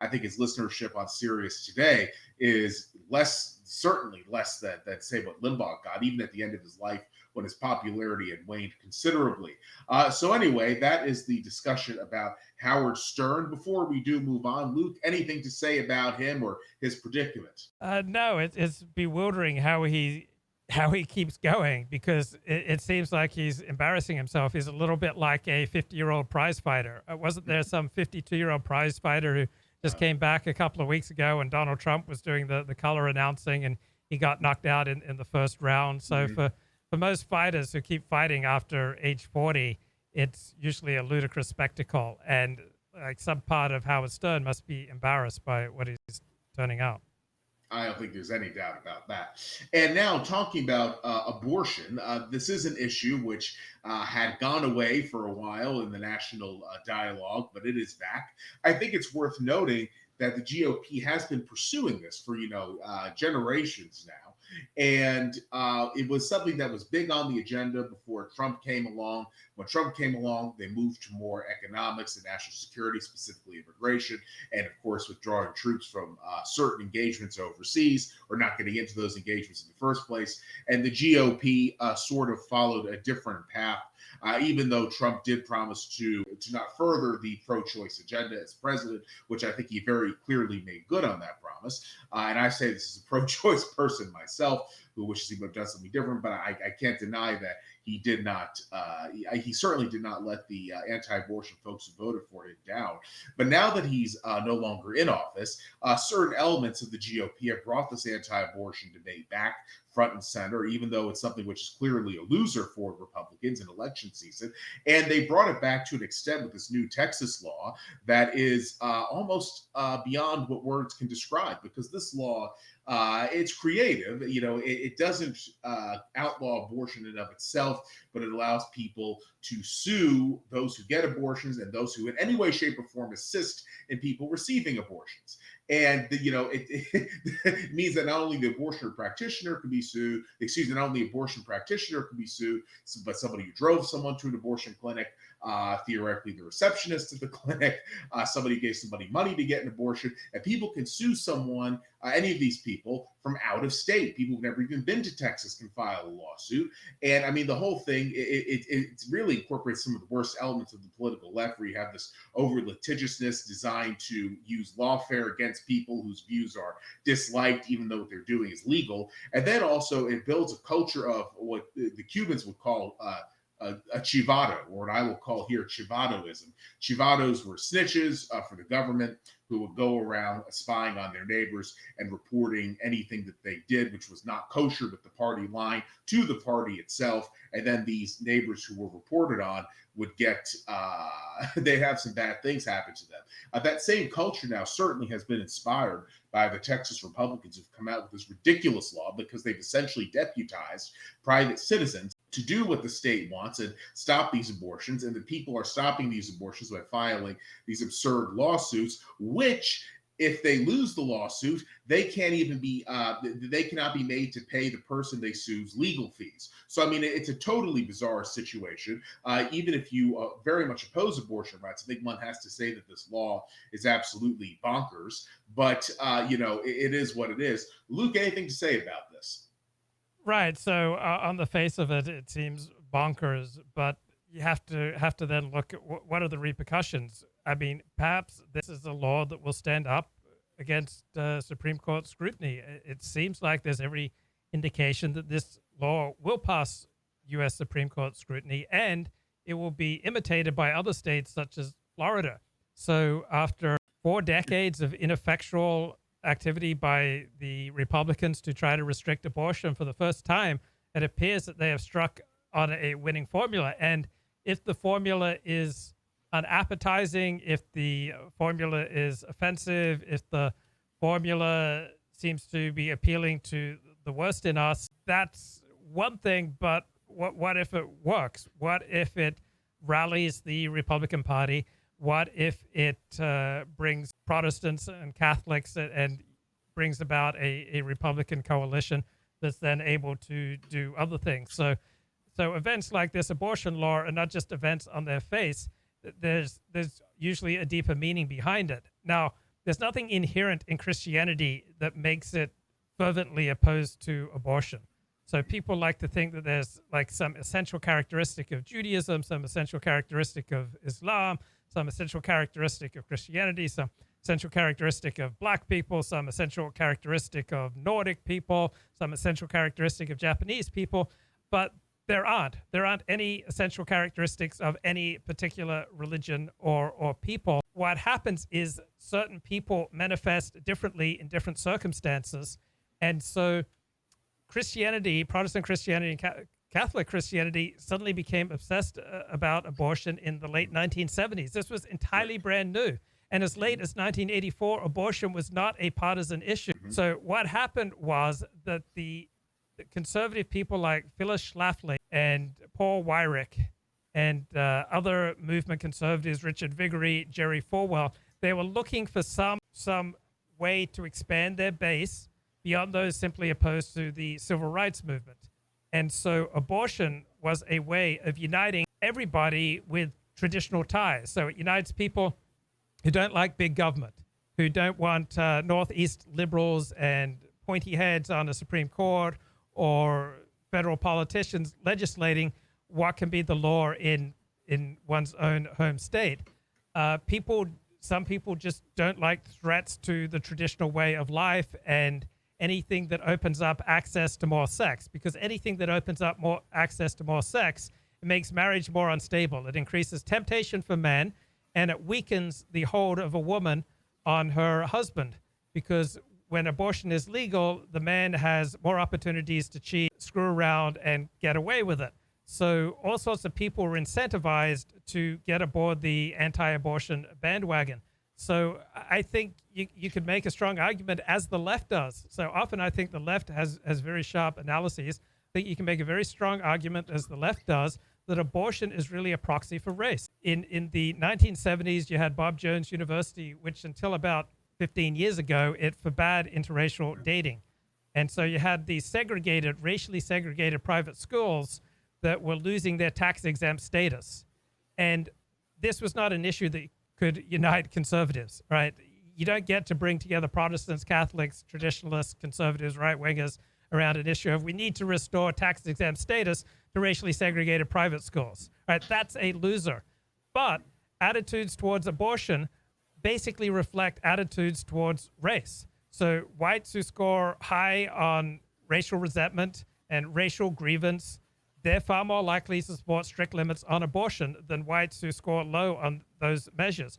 I think his listenership on Sirius today is certainly less than say what Limbaugh got, even at the end of his life when his popularity had waned considerably. So anyway, that is the discussion about Howard Stern. Before we do move on, Luke, anything to say about him or his predicament? No, it's bewildering how he keeps going because it seems like he's embarrassing himself. He's a little bit like a 50-year-old prize fighter. Wasn't there some 52-year-old prize fighter who just came back a couple of weeks ago and Donald Trump was doing the color announcing and he got knocked out in the first round? So for most fighters who keep fighting after age 40, it's usually a ludicrous spectacle. And like some part of Howard Stern must be embarrassed by what he's turning out. I don't think there's any doubt about that. And now, talking about abortion, this is an issue which had gone away for a while in the national dialogue, but it is back. I think it's worth noting that the GOP has been pursuing this for generations now, and it was something that was big on the agenda before Trump came along. When Trump came along, they moved to more economics and national security, specifically immigration, and of course, withdrawing troops from certain engagements overseas or not getting into those engagements in the first place. And the GOP sort of followed a different path. Even though Trump did promise to not further the pro-choice agenda as president, which I think he very clearly made good on that promise. And I say this as a pro-choice person myself, who wishes he would have done something different, but I can't deny that he did not. He certainly did not let the anti-abortion folks who voted for him down. But now that he's no longer in office, certain elements of the GOP have brought this anti-abortion debate back front and center, even though it's something which is clearly a loser for Republicans in election season. And they brought it back to an extent with this new Texas law that is almost beyond what words can describe, because this law, it's creative. It doesn't outlaw abortion in and of itself, but it allows people to sue those who get abortions and those who in any way, shape, or form assist in people receiving abortions. And it means that not only the abortion practitioner can be sued, not only the abortion practitioner can be sued, but somebody who drove someone to an abortion clinic, theoretically the receptionist at the clinic, somebody who gave somebody money to get an abortion, and people can sue someone, any of these people from out of state. People who've never even been to Texas can file a lawsuit. And I mean, the whole thing, it really incorporates some of the worst elements of the political left, where you have this over litigiousness designed to use lawfare against people whose views are disliked, even though what they're doing is legal. And then also it builds a culture of what the Cubans would call a chivado, or what I will call here chivadoism. Chivados were snitches for the government who would go around spying on their neighbors and reporting anything that they did which was not kosher with the party line to the party itself. And then these neighbors who were reported on would get, they have some bad things happen to them. That same culture now certainly has been inspired by the Texas Republicans who've come out with this ridiculous law, because they've essentially deputized private citizens to do what the state wants and stop these abortions. And the people are stopping these abortions by filing these absurd lawsuits, which, if they lose the lawsuit, they cannot be made to pay the person they sue's legal fees. So, I mean, it's a totally bizarre situation. Even if you very much oppose abortion rights, I think one has to say that this law is absolutely bonkers. But, it is what it is. Luke, anything to say about this? Right. So on the face of it, it seems bonkers, but you have to then look at what are the repercussions. I mean, perhaps this is a law that will stand up against Supreme Court scrutiny. It seems like there's every indication that this law will pass U.S. Supreme Court scrutiny, and it will be imitated by other states such as Florida. So after 4 decades of ineffectual activity by the Republicans to try to restrict abortion, for the first time, it appears that they have struck on a winning formula. And if the formula is unappetizing, if the formula is offensive, if the formula seems to be appealing to the worst in us, that's one thing. But what if it works? What if it rallies the Republican Party? What if it brings Protestants and Catholics and brings about a Republican coalition that's then able to do other things? So events like this abortion law are not just events on their face. There's usually a deeper meaning behind it. Now, there's nothing inherent in Christianity that makes it fervently opposed to abortion. So people like to think that there's like some essential characteristic of Judaism, some essential characteristic of Islam, some essential characteristic of Christianity, some essential characteristic of black people, some essential characteristic of Nordic people, some essential characteristic of Japanese people, but there aren't. There aren't any essential characteristics of any particular religion or people. What happens is certain people manifest differently in different circumstances. And so Christianity, Protestant Christianity, and Catholic Christianity suddenly became obsessed about abortion in the late 1970s. This was entirely brand new. And as late as 1984, abortion was not a partisan issue. So what happened was that the conservative people like Phyllis Schlafly and Paul Weyrich and other movement conservatives, Richard Viguerie, Jerry Falwell, they were looking for some way to expand their base beyond those simply opposed to the civil rights movement. And so abortion was a way of uniting everybody with traditional ties. So it unites people who don't like big government, who don't want Northeast liberals and pointy heads on the Supreme Court or federal politicians legislating what can be the law in one's own home state. Some people just don't like threats to the traditional way of life and anything that opens up access to more sex, because anything that opens up more access to more sex, it makes marriage more unstable. It increases temptation for men, and it weakens the hold of a woman on her husband, because when abortion is legal, the man has more opportunities to cheat, screw around, and get away with it. So all sorts of people were incentivized to get aboard the anti-abortion bandwagon. So I think you could make a strong argument, as the left does. So often I think the left has very sharp analyses. I think you can make a very strong argument, as the left does, that abortion is really a proxy for race. In the 1970s, you had Bob Jones University, which until about 15 years ago, it forbade interracial dating. And so you had these segregated, racially segregated private schools that were losing their tax-exempt status. And this was not an issue that could unite conservatives, right? You don't get to bring together Protestants, Catholics, traditionalists, conservatives, right-wingers around an issue of we need to restore tax-exempt status to racially segregated private schools, right? That's a loser. But attitudes towards abortion basically reflect attitudes towards race. So whites who score high on racial resentment and racial grievance, they're far more likely to support strict limits on abortion than whites who score low on those measures.